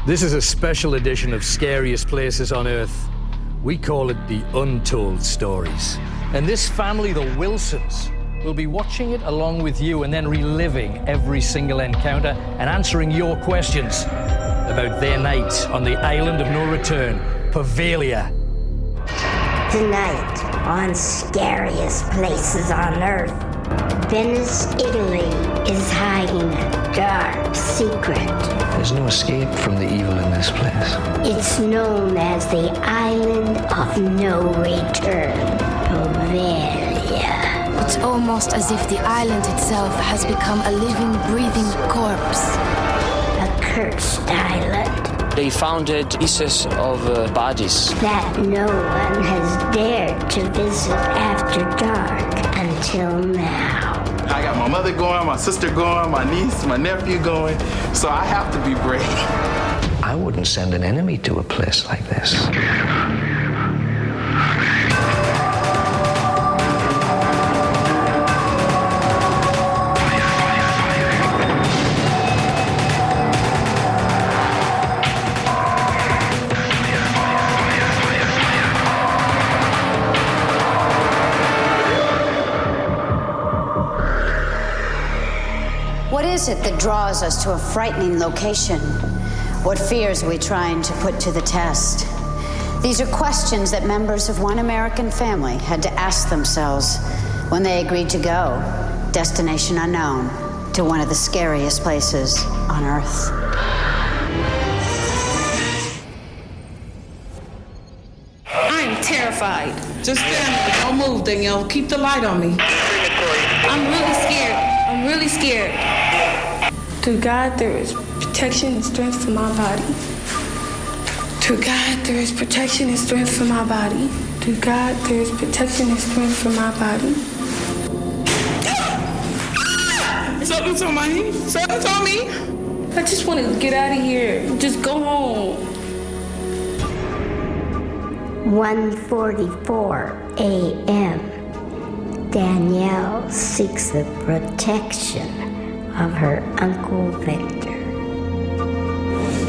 This is a special edition of Scariest Places on Earth. We call it The Untold Stories. And this family, the Wilsons, will be watching it along with you and then reliving every single encounter and answering your questions about their night on the island of no return, Poveglia. Tonight on Scariest Places on Earth, Venice, Italy is hiding a dark secret. There's no escape from the evil in this place. It's known as the Island of No Return, Poveglia. It's almost as if the island itself has become a living, breathing corpse. A cursed island. They found pieces of bodies that no one has dared to visit after dark until now. I got my mother going, my sister going, my niece, my nephew going, so I have to be brave. I wouldn't send an enemy to a place like this. What is it that draws us to a frightening location? What fears are we trying to put to the test? These are questions that members of one American family had to ask themselves when they agreed to go, destination unknown, to one of the scariest places on Earth. I'm terrified. Just stand there. Don't move, Danielle. Keep the light on me. I'm really scared. I'm really scared. Through God, there is protection and strength for my body. Through God, there is protection and strength for my body. Through God, there is protection and strength for my body. Something's on my knee. Something's on me. I just want to get out of here. Just go home. 1:44 a.m. Danielle seeks the protection of her Uncle Victor.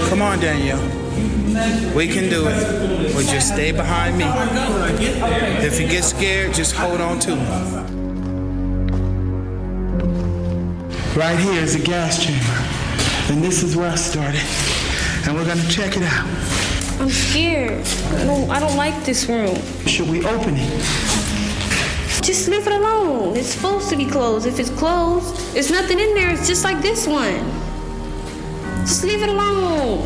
Come on, Danielle. We can do it. Well, just stay behind me. If you get scared, just hold on to me. Right here is a gas chamber. And this is where I started. And we're gonna check it out. I'm scared. No, I don't like this room. Should we open it? Just leave it alone. It's supposed to be closed. If it's closed, there's nothing in there. It's just like this one. Just leave it alone.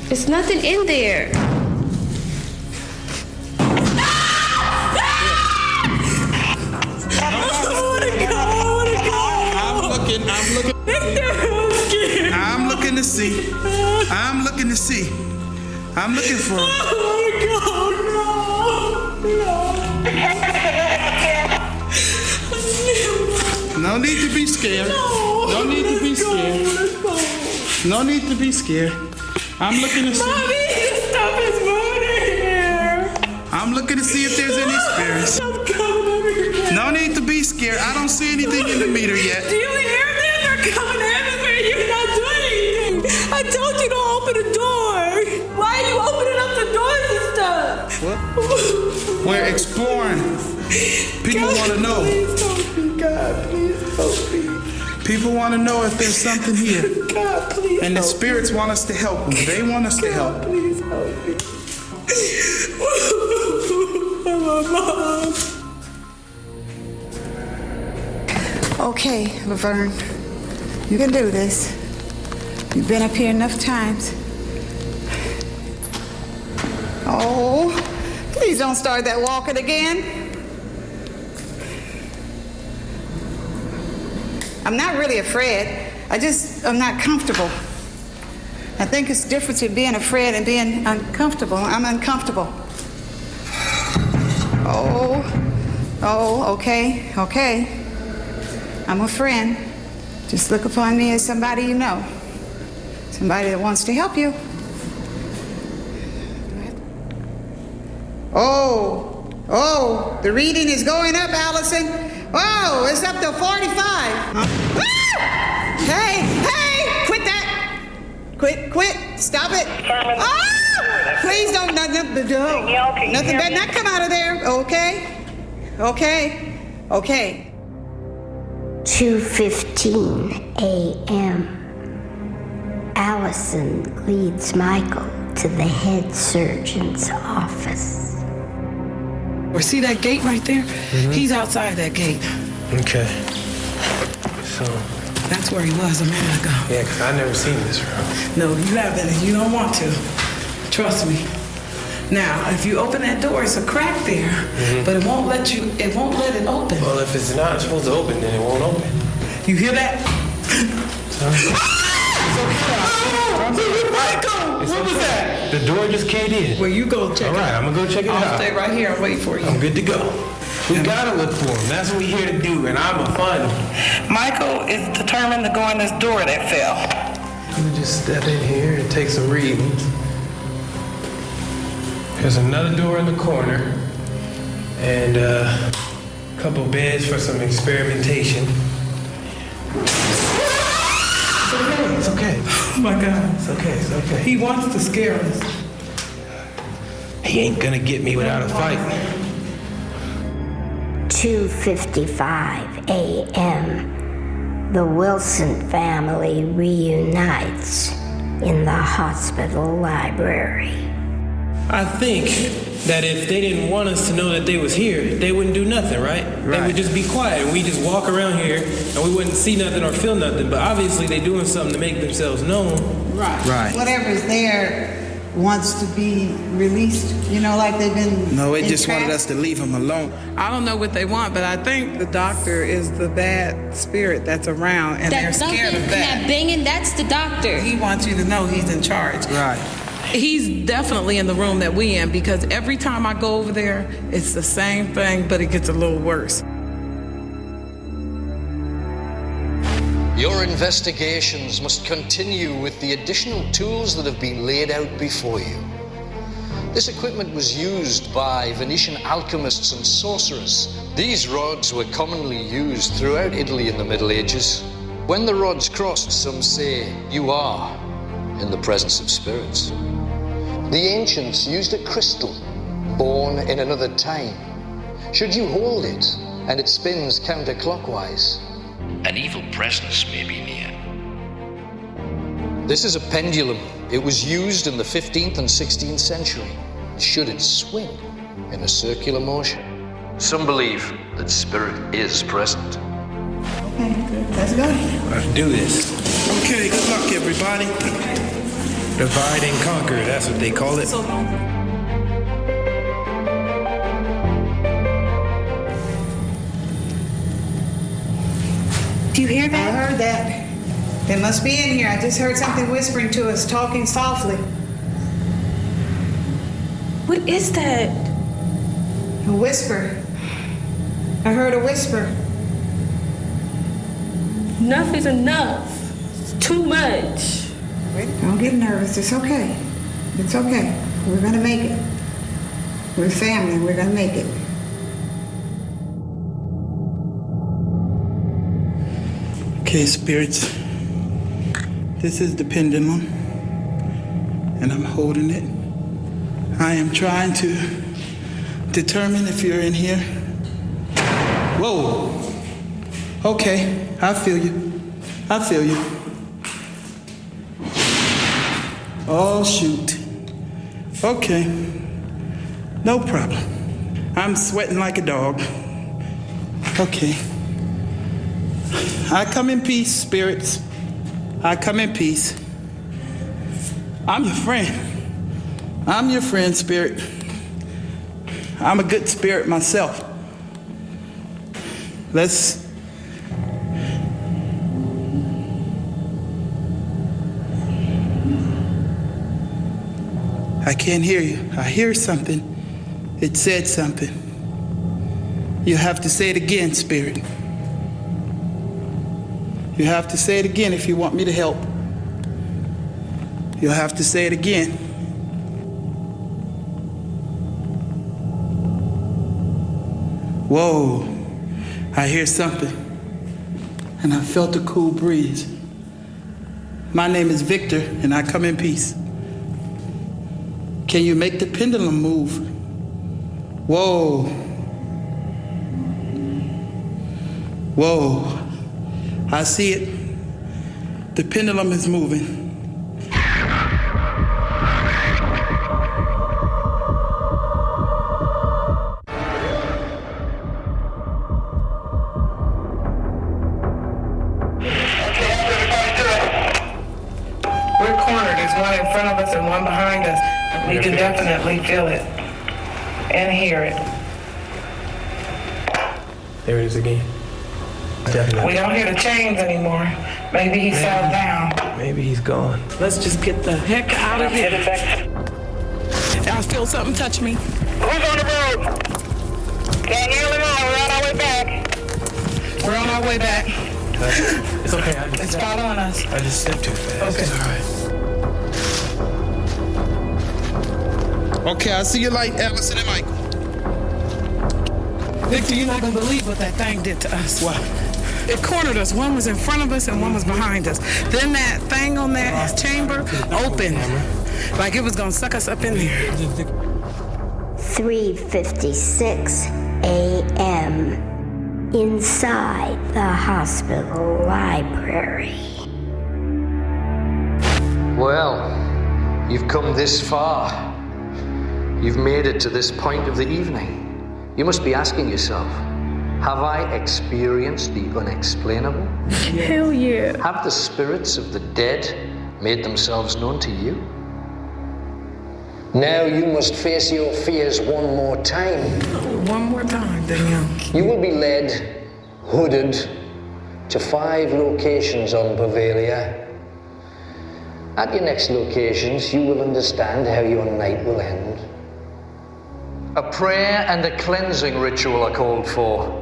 There's nothing in there. I'm looking to see. I'm looking to see. I'm looking for him. Oh my God, no. No need to be scared. No need to be scared. No need to be scared. I'm looking to see. Mommy, this stuff is moving here. I'm looking to see if there's any spirits. No need to be scared. I don't see anything in the meter yet. Do you hear them? They're coming everywhere. You're not doing anything. I told you to open the door. Why are you opening up the doors and stuff? What? We're exploring. People want to know. Please help me, God. Please help me. People want to know if there's something here. God, please. And the spirits want us to help them. They want us to help. Please help me. Mom. Okay, Laverne, you can do this. You've been up here enough times. Oh, please don't start that walking again. I'm not really afraid. I'm not comfortable. I think it's the difference in being afraid and being uncomfortable. I'm uncomfortable. Okay. I'm a friend. Just look upon me as somebody you know. Somebody that wants to help you. Oh, the reading is going up, Allison. Whoa, it's up to 45. Hey, quit that. Quit, stop it. Please don't, nothing better not come out of there, okay? 2:15 a.m. Allison leads Michael to the head surgeon's office. Or see that gate right there? Mm-hmm. He's outside that gate. Okay. So that's where he was a minute ago. Yeah, because I've never seen this room. No, you haven't. You don't want to. Trust me. Now, if you open that door, it's a crack there, but it won't let it open. Well, if it's not supposed to open, then it won't open. You hear that? Michael! What was that? The door just caved in. Well, you go check it out. All right, I'm going to go check it out. I'll stay right here and wait for you. I'm good to go. We gotta look for him. That's what we're here to do, and I'm gonna find him. Michael is determined to go in this door that fell. Let me just step in here and take some readings. There's another door in the corner, and a couple beds for some experimentation. It's okay. Oh my God. It's okay. He wants to scare us. He ain't gonna get me without a fight. 2:55 a.m. The Wilson family reunites in the hospital library. I think that if they didn't want us to know that they was here, they wouldn't do nothing, right? They would just be quiet and we just walk around here and we wouldn't see nothing or feel nothing. But obviously they're doing something to make themselves known. Right. Whatever's there wants to be released, like they've been. No, they just wanted us to leave them alone. I don't know what they want, but I think the doctor is the bad spirit that's around, and they're scared of that. That banging, that's the doctor. He wants you to know he's in charge. Right. He's definitely in the room that we in, because every time I go over there, it's the same thing, but it gets a little worse. Your investigations must continue with the additional tools that have been laid out before you. This equipment was used by Venetian alchemists and sorcerers. These rods were commonly used throughout Italy in the Middle Ages. When the rods crossed, some say you are in the presence of spirits. The ancients used a crystal born in another time. Should you hold it and it spins counterclockwise, an evil presence may be near. This is a pendulum. It was used in the 15th and 16th century. Should it swing in a circular motion? Some believe that spirit is present. Okay, good. Let's go. Let's do this. Okay, good luck, everybody. Divide and conquer, that's what they call it. Do you hear that? I heard that. They must be in here. I just heard something whispering to us, talking softly. What is that? A whisper. I heard a whisper. Enough is enough. It's too much. Wait, don't get nervous. It's okay. It's okay. We're gonna make it. We're family. We're gonna make it. Okay, spirits. This is the pendulum, and I'm holding it. I am trying to determine if you're in here. Whoa. Okay, I feel you. Oh, shoot. Okay, no problem. I'm sweating like a dog. Okay. I come in peace, spirits. I come in peace. I'm your friend. I'm your friend, spirit. I'm a good spirit myself. I can't hear you. I hear something. It said something. You have to say it again, spirit. You have to say it again if you want me to help. You'll have to say it again. Whoa. I hear something, and I felt a cool breeze. My name is Victor, and I come in peace. Can you make the pendulum move? Whoa. Whoa. I see it. The pendulum is moving. We're cornered. There's one in front of us and one behind us. We can definitely feel it and hear it. There it is again. Definitely. We don't hear the chains anymore. Maybe he fell down. Maybe he's gone. Let's just get the heck out of here. I feel something touch me. Who's on the road? Can't hear them all. We're on our way back. We're on our way back. It's okay. It's following us. I just stepped too fast. Okay. It's all right. Okay, I see your light, Allison and Michael. Victor, you're not gonna believe what that thing did to us. What? It cornered us. One was in front of us and one was behind us. Then that thing on that chamber opened, like it was gonna suck us up in there. 3:56 a.m. inside the hospital library. Well, you've come this far. You've made it to this point of the evening. You must be asking yourself, have I experienced the unexplainable? Hell yeah. Have the spirits of the dead made themselves known to you? Now you must face your fears one more time. One more time, Danielle. You will be led, hooded, to 5 locations on Bavaria. At your next locations, you will understand how your night will end. A prayer and a cleansing ritual are called for.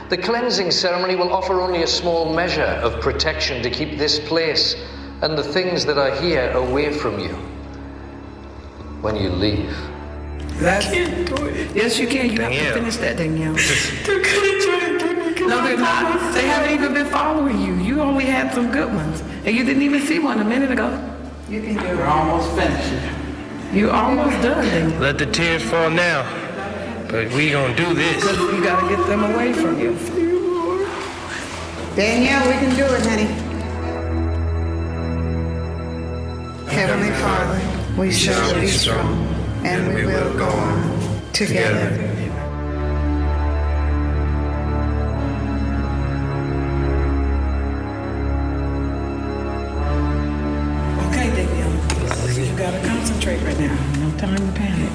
The cleansing ceremony will offer only a small measure of protection to keep this place and the things that are here away from you when you leave. That's it. Yes, you can. You have to finish that, Danielle. They're gonna try to get me. No, they're not. They haven't even been following you. You only had some good ones. And you didn't even see one a minute ago. You can do it. We're almost finished. You almost done, Danielle. Let the tears fall now. But we gonna do this. You gotta get them away from you. Danielle, we can do it, honey. Heavenly Father, we shall be strong, and we will go on together. Okay, Danielle. You gotta concentrate right now. No time to panic.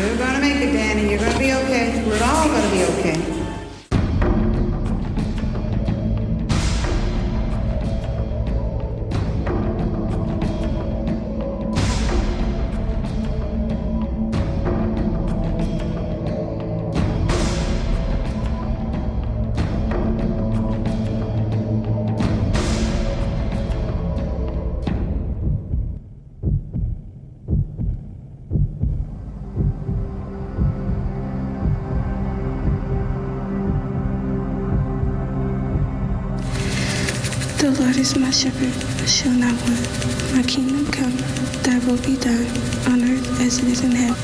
You're gonna make it, Danny. You're gonna be okay. We're all gonna be okay. The Lord is my shepherd, I shall not want. My kingdom come, thy will be done, on earth as it is in heaven.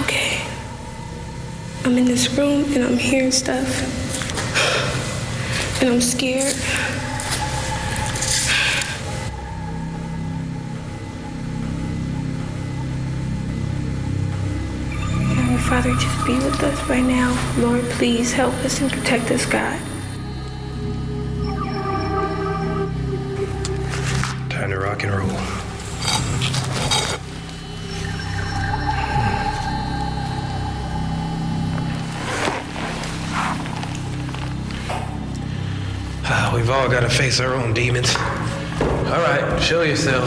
Okay. I'm in this room and I'm hearing stuff. And I'm scared. Father, just be with us right now. Lord, please help us and protect us, God. Time to rock and roll. We've all got to face our own demons. All right, show yourself.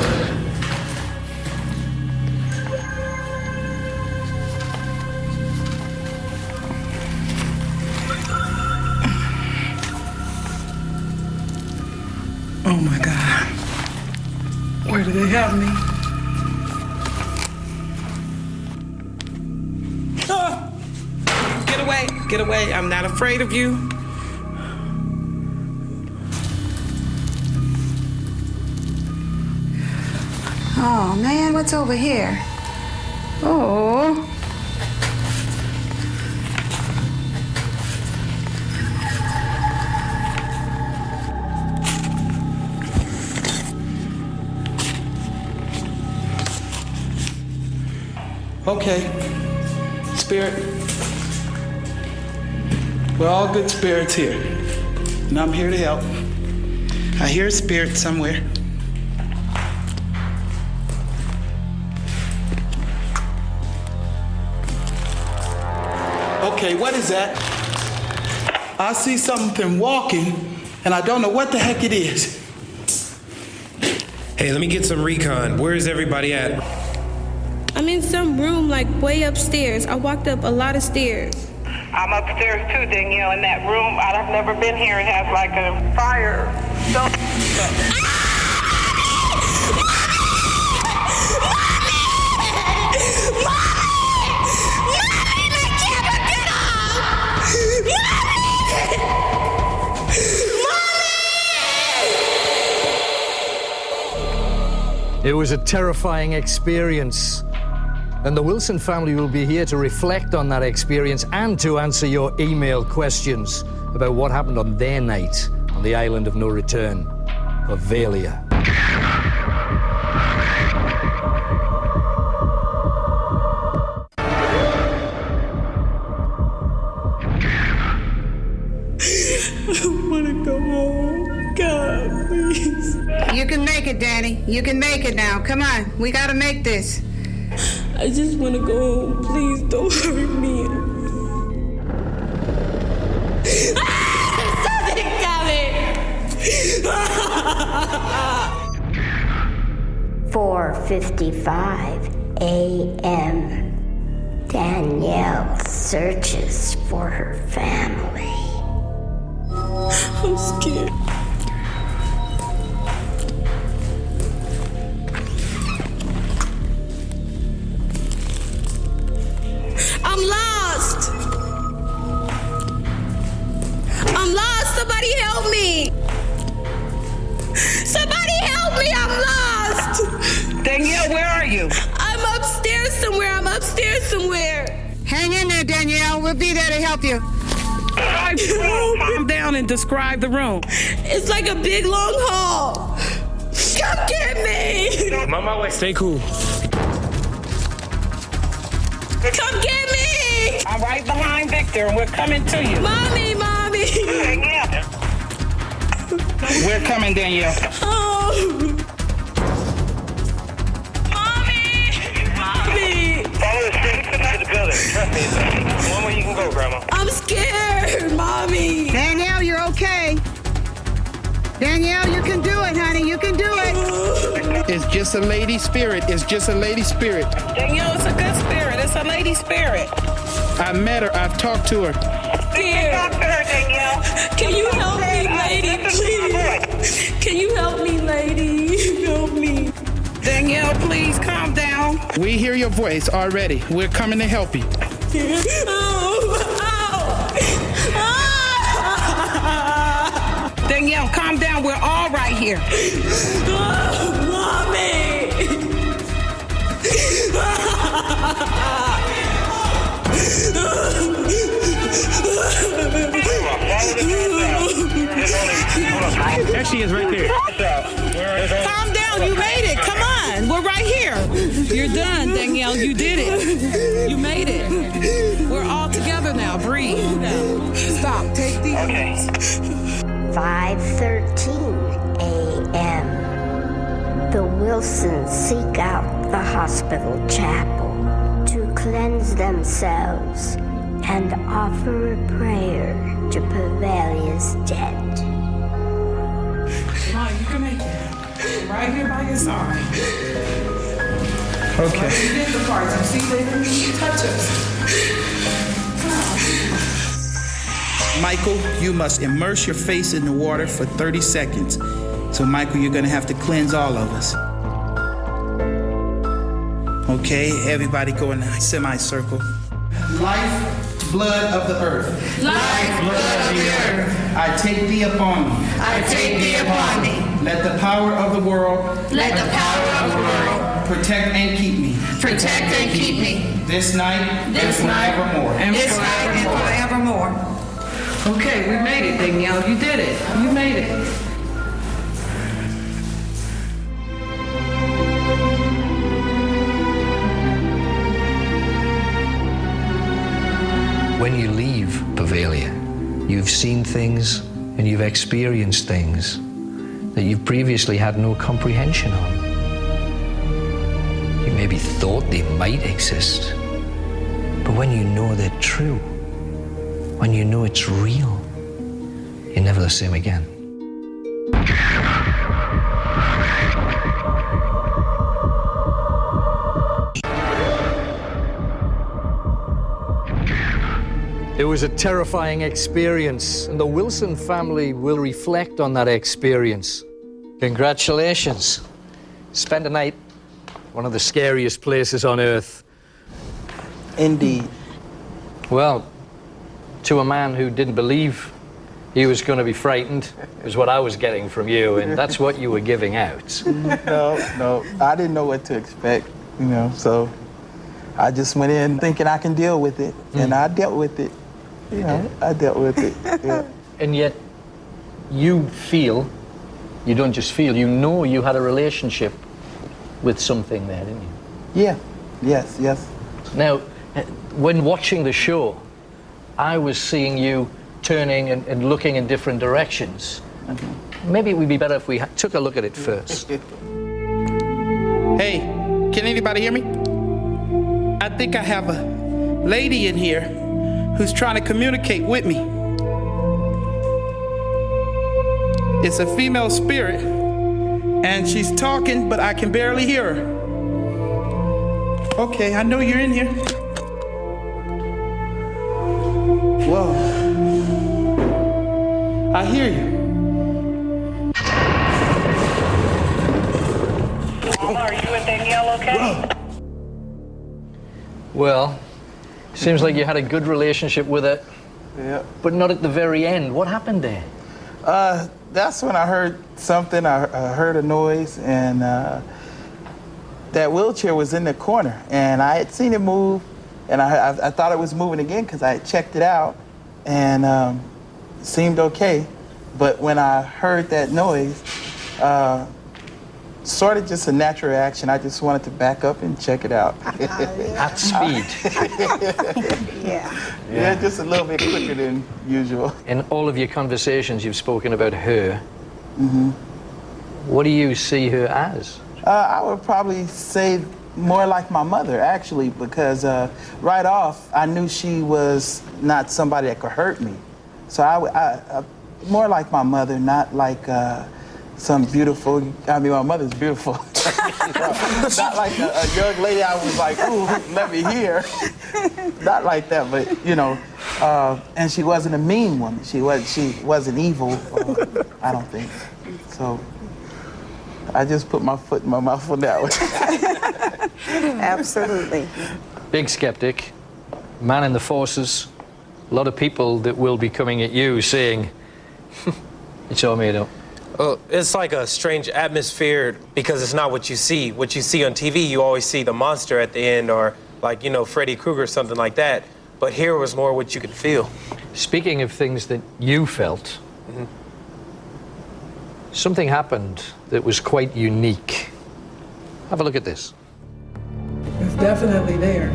Oh my God. Where do they have me? Ah! Get away, get away. I'm not afraid of you. Oh man, what's over here? Oh. Okay, Spirit. We're all good spirits here, and I'm here to help. I hear a spirit somewhere. Okay, what is that? I see something walking, and I don't know what the heck it is. Hey, let me get some recon. Where is everybody at? I'm in some room, like, way upstairs. I walked up a lot of stairs. I'm upstairs too, Danielle, in that room. I've never been here. It has like a fire. It was a terrifying experience, and the Wilson family will be here to reflect on that experience and to answer your email questions about what happened on their night on the island of no return, Bavaria. I want to go home. God, please. You can make it, Danny. You can make it now. Come on. We gotta make this. I just want to go home. Please don't hurt me. Something coming. 4:55 a.m. Danielle searches for her family. I'm scared. I'm lost. I'm lost. Somebody help me. Somebody help me. I'm lost. Danielle, where are you? I'm upstairs somewhere. Hang in there, Danielle. We'll be there to help you. Calm down and describe the room. It's like a big long hall. Come get me. I'm on my way. Stay cool. Come get me. I'm right behind Victor, and we're coming to you. Mommy. Danielle. We're coming, Danielle. Oh. Mommy. Follow the street to the building. Trust me, one way you can go, Grandma. I'm scared, Mommy. Danielle, you're okay. Danielle, you can do it, honey. You can do it. It's just a lady spirit. It's just a lady spirit. Danielle, it's a good spirit. It's a lady spirit. I met her. I've talked to her. Talk to her, Danielle. Can you help me, lady, please? Can you help me, lady? Help me. Danielle, please calm down. We hear your voice already. We're coming to help you. Danielle, calm down. We're all right here. Mommy. There she is, right there. Calm down. You made it. Come on. We're right here. You're done, Danielle. You did it. You made it. We're all together now. Breathe. Stop. Take these. Okay. 5:13 a.m. The Wilsons seek out the hospital chapel to cleanse themselves and offer a prayer to Pavilia's dead. Come on, you can make it. Right here by your side. Okay. You did the parts. You see, they didn't even touch us. Michael, you must immerse your face in the water for 30 seconds So, Michael, you're going to have to cleanse all of us. Okay, everybody go in a semicircle. Life, blood of the earth. Life, blood of the earth. I take thee upon me. I take thee upon me. Let the power of the world. Let the power of the world. Protect and keep me. Protect and keep me. This night This and night forevermore. This night and forevermore. Okay, we made it, Danielle. You did it. You made it. When you leave Bavaria, you've seen things and you've experienced things that you've previously had no comprehension on. You maybe thought they might exist, but when you know they're true, when you know it's real, you're never the same again. It was a terrifying experience, and the Wilson family will reflect on that experience. Congratulations. Spend a night one of the scariest places on earth. Indeed. Well, to a man who didn't believe he was going to be frightened, is what I was getting from you, and that's what you were giving out. No, I didn't know what to expect, so I just went in thinking I can deal with it, and I dealt with it. I dealt with it. Yeah. And yet, you feel, you don't just feel, you know you had a relationship with something there, didn't you? Yeah, yes. Now, when watching the show, I was seeing you turning and looking in different directions. Maybe it would be better if we took a look at it first. Hey, can anybody hear me? I think I have a lady in here who's trying to communicate with me. It's a female spirit, and she's talking, but I can barely hear her. Okay, I know you're in here. Whoa. I hear you. Are you and Danielle okay? Well, seems like you had a good relationship with her, but not at the very end. What happened there? That's when I heard something. I heard a noise, and that wheelchair was in the corner, and I had seen it move, and I thought it was moving again because I had checked it out, and it seemed okay. But when I heard that noise, sort of just a natural reaction, I just wanted to back up and check it out. At speed. Yeah, just a little bit quicker than usual. In all of your conversations, you've spoken about her. What do you see her as? I would probably say more like my mother, actually, because right off, I knew she was not somebody that could hurt me. So I more like my mother, not like some beautiful, my mother's beautiful. Not like a young lady I was like, ooh, let me hear. Not like that, but and she wasn't a mean woman. She wasn't evil, I don't think. So I just put my foot in my mouth on that one. Absolutely. Big skeptic, man in the forces, a lot of people that will be coming at you saying, it's all made up. Well, it's like a strange atmosphere because it's not what you see. What you see on TV, you always see the monster at the end, or like, Freddy Krueger or something like that. But here was more what you could feel. Speaking of things that you felt, something happened that was quite unique. Have a look at this. It's definitely there.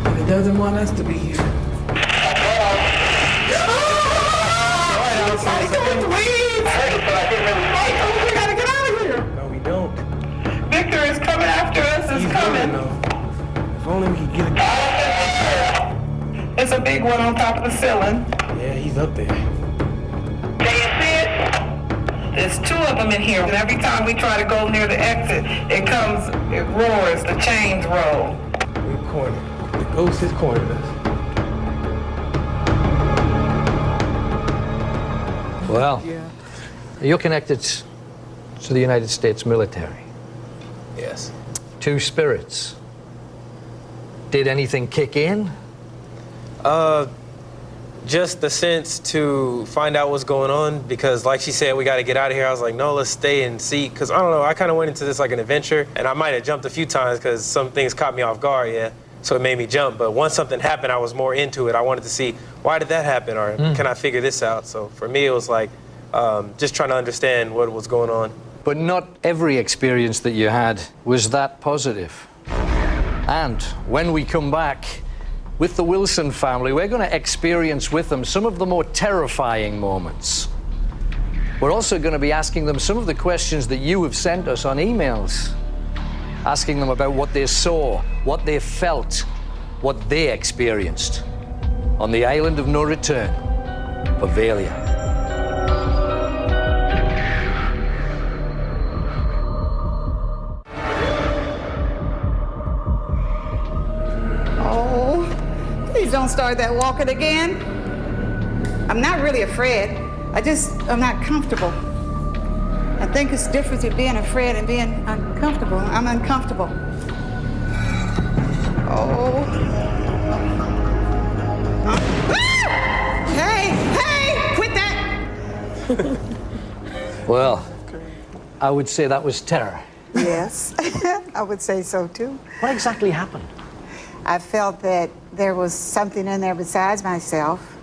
But it doesn't want us to be here. We gotta get out of here. No, we don't. Victor is coming after us. It's coming. If only we could get It's a big one on top of the ceiling. Yeah, he's up there. Can you see it? There's two of them in here, and every time we try to go near the exit, it roars, the chains roll. We're cornered. The ghost has cornered us. Well, You're connected to the United States military. Yes. Two spirits. Did anything kick in? Just the sense to find out what's going on, because like she said, we got to get out of here. I was like, no, let's stay and see, because I don't know, I kind of went into this like an adventure, and I might have jumped a few times because some things caught me off guard, yeah, so it made me jump. But once something happened, I was more into it. I wanted to see, why did that happen, or can I figure this out? So for me, it was like just trying to understand what was going on. But not every experience that you had was that positive. And when we come back, with the Wilson family, we're going to experience with them some of the more terrifying moments. We're also going to be asking them some of the questions that you have sent us on emails, asking them about what they saw, what they felt, what they experienced on the island of no return, Bavaria. Please don't start that walking again. I'm not really afraid. I'm not comfortable. I think it's different between being afraid and being uncomfortable. I'm uncomfortable. Oh. Hey, quit that. Well, I would say that was terror. Yes, I would say so too. What exactly happened? I felt that there was something in there besides myself.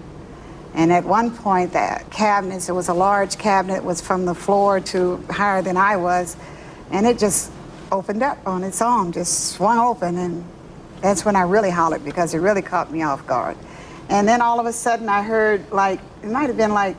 And at one point, that cabinets, it was a large cabinet, was from the floor to higher than I was, and it just opened up on its own, just swung open, and that's when I really hollered, because it really caught me off guard. And then all of a sudden I heard, like, it might have been like,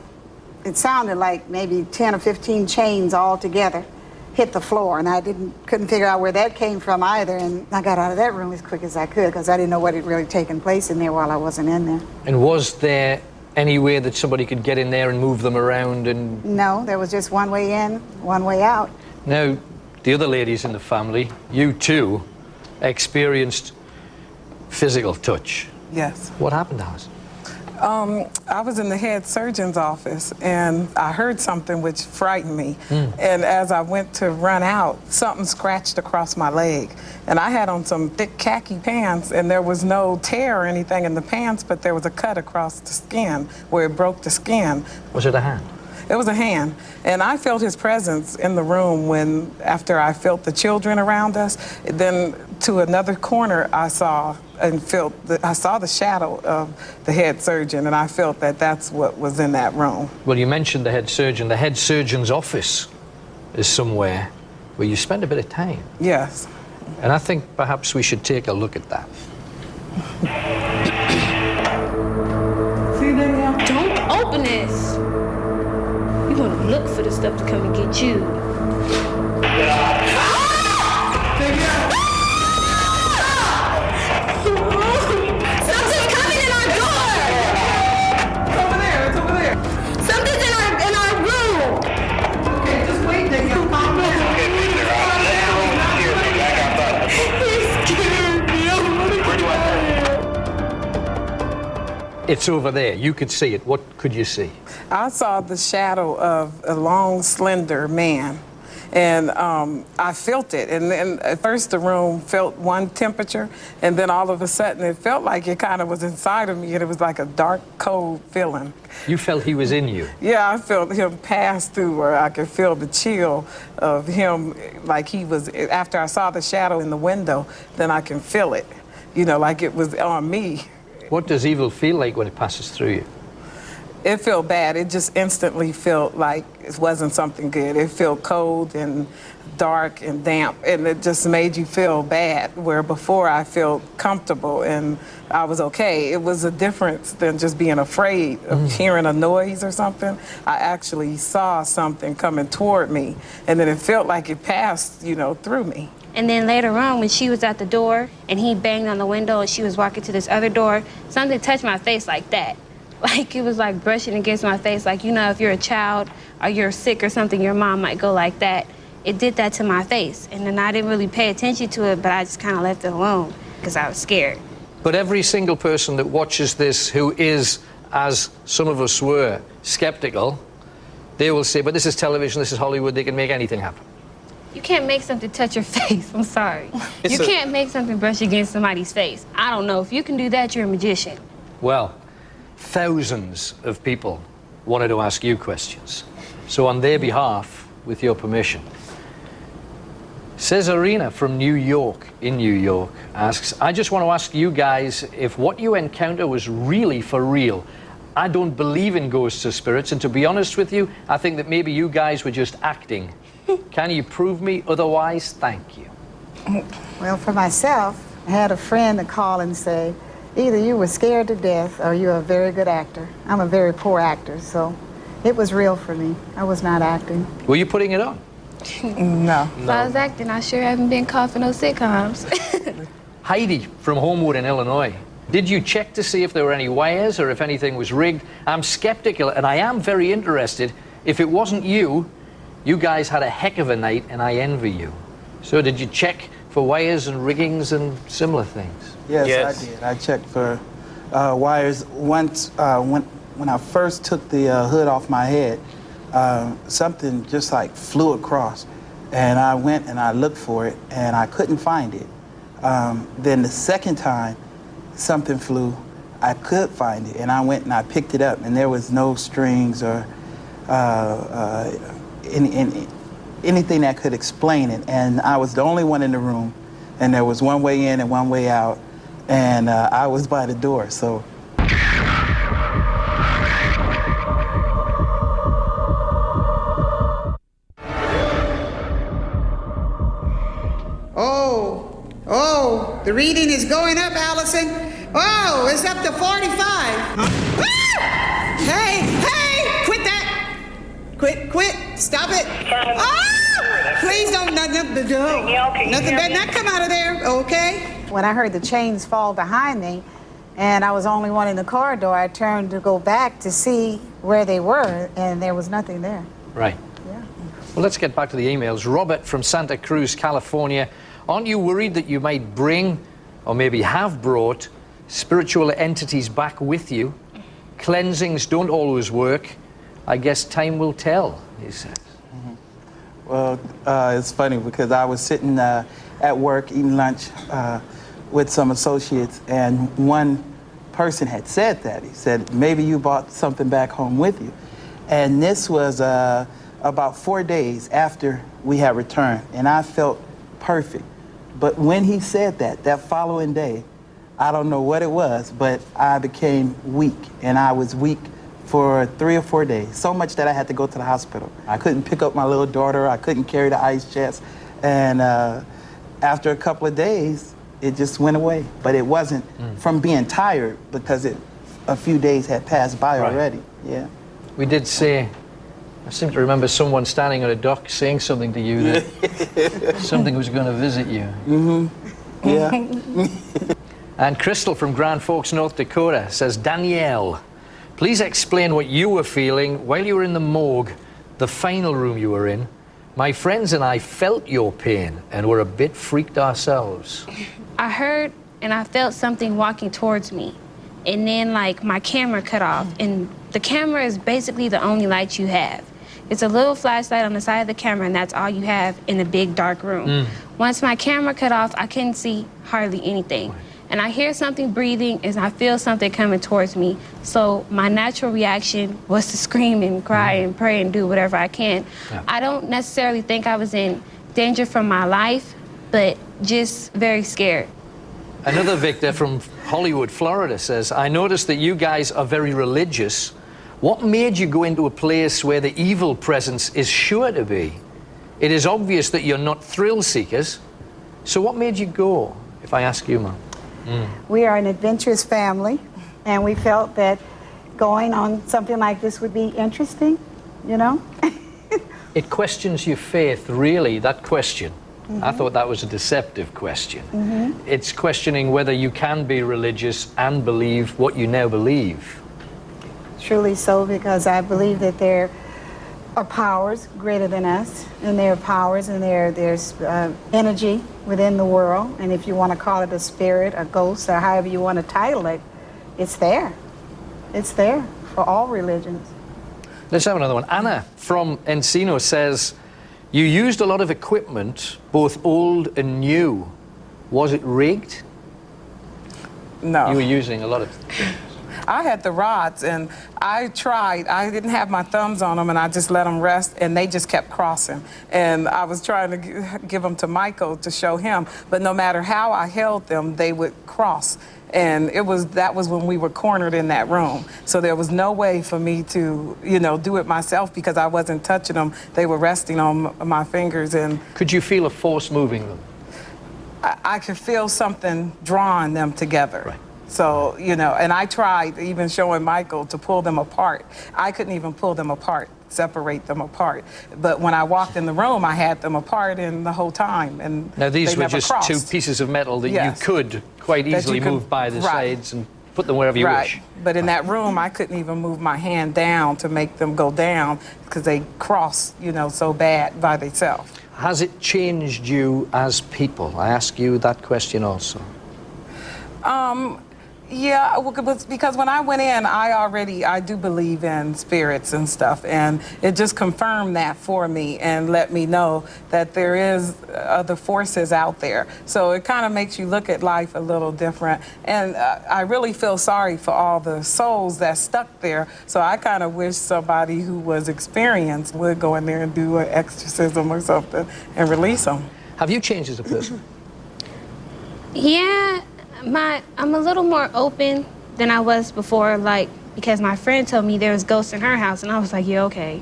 it sounded like maybe 10 or 15 chains all together hit the floor, and I couldn't figure out where that came from either, and I got out of that room as quick as I could, because I didn't know what had really taken place in there while I wasn't in there. And was there any way that somebody could get in there and move them around? And no, there was just one way in, one way out. Now, the other ladies in the family, you too, experienced physical touch. Yes. What happened, Alice? I was in the head surgeon's office, and I heard something which frightened me. And as I went to run out, something scratched across my leg. And I had on some thick khaki pants, and there was no tear or anything in the pants, but there was a cut across the skin where it broke the skin. Was it a hand? It was a hand. And I felt his presence in the room after I felt the children around us. Then to another corner, I saw the shadow of the head surgeon, and I felt that that's what was in that room. Well, you mentioned the head surgeon. The head surgeon's office is somewhere where you spend a bit of time. Yes. And I think perhaps we should take a look at that. See, Danielle? Don't open this. You want to look for the stuff to come and get you. Something's coming in our door! It's over there, it's over there. Something's in our room! Okay, just wait, Danielle. Calm down. It's over there. You could see it. What could you see? I saw the shadow of a long, slender man. And I felt it. And then at first the room felt one temperature, and then all of a sudden it felt like it kind of was inside of me, and it was like a dark, cold feeling. You felt he was in you? Yeah, I felt him pass through, or I could feel the chill of him, like he was, after I saw the shadow in the window, then I can feel it, like it was on me. What does evil feel like when it passes through you? It felt bad. It just instantly felt like it wasn't something good. It felt cold and dark and damp, and it just made you feel bad, where before I felt comfortable and I was okay. It was a difference than just being afraid of hearing a noise or something. I actually saw something coming toward me, and then it felt like it passed, through me. And then later on, when she was at the door and he banged on the window and she was walking to this other door, something touched my face like that. Like it was like brushing against my face. Like, if you're a child or you're sick or something, your mom might go like that. It did that to my face. And then I didn't really pay attention to it, but I just kind of left it alone because I was scared. But every single person that watches this who is, as some of us were, skeptical, They will say, but this is television, this is Hollywood, they can make anything happen. You can't make something touch your face. I'm sorry. You can't make something brush against somebody's face. I don't know. If you can do that, you're a magician. Well, thousands of people wanted to ask you questions. So on their behalf, with your permission, Cesarina from New York, in New York, asks, I just want to ask you guys if what you encounter was really for real. I don't believe in ghosts or spirits, and to be honest with you, I think that maybe you guys were just acting. Can you prove me otherwise? Thank you. Well, for myself, I had a friend to call and say, either you were scared to death or you're a very good actor. I'm a very poor actor, so it was real for me. I was not acting. Were you putting it on? No. If I was acting, I sure haven't been caught for no sitcoms. Heidi from Homewood in Illinois. Did you check to see if there were any wires or if anything was rigged? I'm skeptical, and I am very interested. If it wasn't you, you guys had a heck of a night, and I envy you. So did you check for wires and riggings and similar things? Yes, I did. I checked for wires. Once, when I first took the hood off my head, something just like flew across. And I went and I looked for it, and I couldn't find it. Then the second time, something flew, I could find it, and I went and I picked it up, and there was no strings or anything that could explain it. And I was the only one in the room, and there was one way in and one way out, and I was by the door, so. Oh, the reading is going up, Allison. Oh, it's up to 45. Hey, quit that. Quit, stop it. Oh, please don't, nothing better not come out of there, okay? When I heard the chains fall behind me, and I was only one in the corridor, I turned to go back to see where they were, and there was nothing there. Right. Yeah. Well, let's get back to the emails. Robert from Santa Cruz, California. Aren't you worried that you might bring, or maybe have brought, spiritual entities back with you? Cleansings don't always work. I guess time will tell, he says. Well, it's funny because I was sitting at work eating lunch with some associates, and one person had said that. He said, maybe you brought something back home with you. And this was about 4 days after we had returned, and I felt perfect. But when he said that following day, I don't know what it was, but I became weak, and I was weak for 3 or 4 days, so much that I had to go to the hospital. I couldn't pick up my little daughter, I couldn't carry the ice chest, and after a couple of days, it just went away. But it wasn't from being tired, because a few days had passed by already. Yeah. We did say, I seem to remember someone standing on a dock saying something to you that something was going to visit you. Mm-hmm. Yeah. And Crystal from Grand Forks, North Dakota says, Danielle, please explain what you were feeling while you were in the morgue, the final room you were in. My friends and I felt your pain and were a bit freaked ourselves. I heard and I felt something walking towards me. And then, like, my camera cut off. And the camera is basically the only light you have. It's a little flashlight on the side of the camera, and that's all you have in a big, dark room. Once my camera cut off, I couldn't see hardly anything. And I hear something breathing, and I feel something coming towards me. So my natural reaction was to scream and cry and pray and do whatever I can. Yeah. I don't necessarily think I was in danger from my life, but just very scared. Another Victor from Hollywood, Florida says, I noticed that you guys are very religious. What made you go into a place where the evil presence is sure to be? It is obvious that you're not thrill seekers. So what made you go, if I ask you, Mom? We are an adventurous family, and we felt that going on something like this would be interesting, you know? It questions your faith, really, that question. I thought that was a deceptive question. It's questioning whether you can be religious and believe what you now believe. Truly so, because I believe that there are powers greater than us, and there are powers and there's energy within the world, and if you want to call it a spirit, a ghost, or however you want to title it, it's there. It's there for all religions. Let's have another one. Anna from Encino says, you used a lot of equipment, both old and new. Was it rigged? No. You were using a lot of... I had the rods, and I tried. I didn't have my thumbs on them, and I just let them rest, and they just kept crossing. And I was trying to give them to Michael to show him, but no matter how I held them, they would cross. And that was when we were cornered in that room. So there was no way for me to, do it myself because I wasn't touching them. They were resting on my fingers. And could you feel a force moving them? I could feel something drawing them together. Right. So, and I tried even showing Michael to pull them apart. I couldn't even pull them apart, separate them apart. But when I walked in the room, I had them apart in the whole time. And now these were just crossed. 2 pieces of metal that you could quite easily move by the sides and put them wherever you wish. But in that room, I couldn't even move my hand down to make them go down because they cross, so bad by themselves. Has it changed you as people? I ask you that question also. Yeah, because when I went in, I do believe in spirits and stuff, and it just confirmed that for me and let me know that there is other forces out there. So it kind of makes you look at life a little different, and I really feel sorry for all the souls that stuck there. So I kind of wish somebody who was experienced would go in there and do an exorcism or something and release them. Have you changed as a person? Yeah. I'm a little more open than I was before, because my friend told me there was ghosts in her house, and I was like, yeah, okay.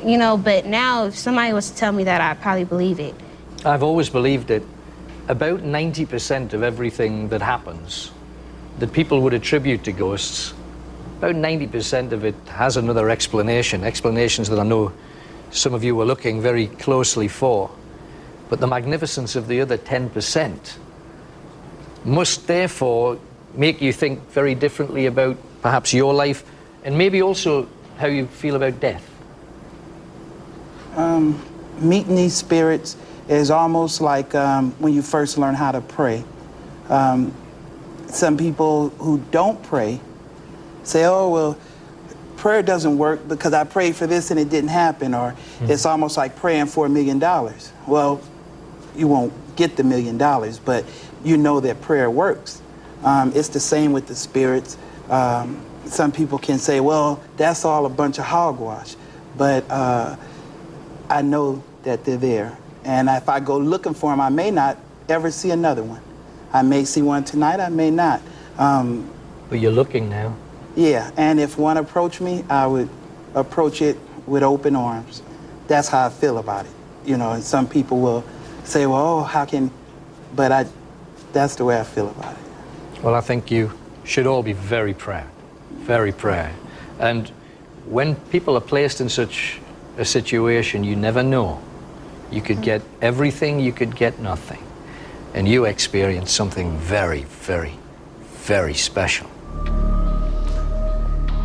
But now if somebody was to tell me that, I'd probably believe it. I've always believed it. About 90% of everything that happens that people would attribute to ghosts, about 90% of it has another explanation, explanations that I know some of you were looking very closely for. But the magnificence of the other 10% must therefore make you think very differently about perhaps your life and maybe also how you feel about death. Meeting these spirits is almost like when you first learn how to pray. Some people who don't pray say, oh, well, prayer doesn't work because I prayed for this and it didn't happen, or it's almost like praying for $1 million. Well, you won't get the $1 million, but you know that prayer works. It's the same with the spirits. Some people can say, well, that's all a bunch of hogwash, but I know that they're there. And if I go looking for them, I may not ever see another one. I may see one tonight, I may not. But you're looking now. Yeah, and if one approached me, I would approach it with open arms. That's how I feel about it. And some people will say, well, oh, how can, but that's the way I feel about it. Well, I think you should all be very proud, very proud. And when people are placed in such a situation, you never know. You could get everything, you could get nothing. And you experience something very, very, very special.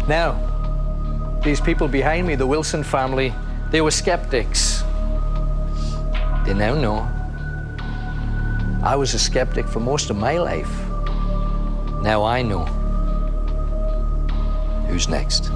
Now, these people behind me, the Wilson family, they were skeptics. They now know. I was a skeptic for most of my life. Now I know. Who's next?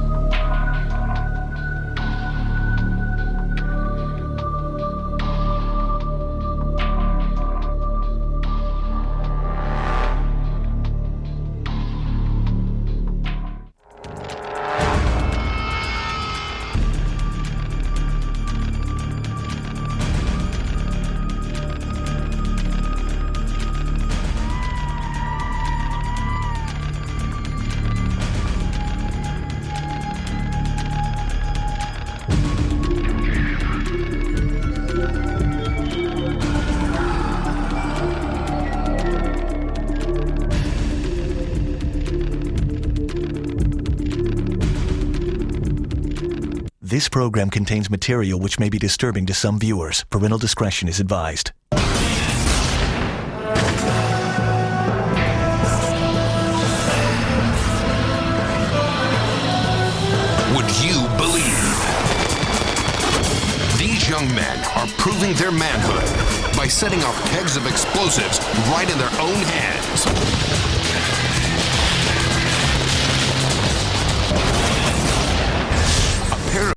This program contains material which may be disturbing to some viewers. Parental discretion is advised. Would you believe? These young men are proving their manhood by setting off kegs of explosives right in their own hands.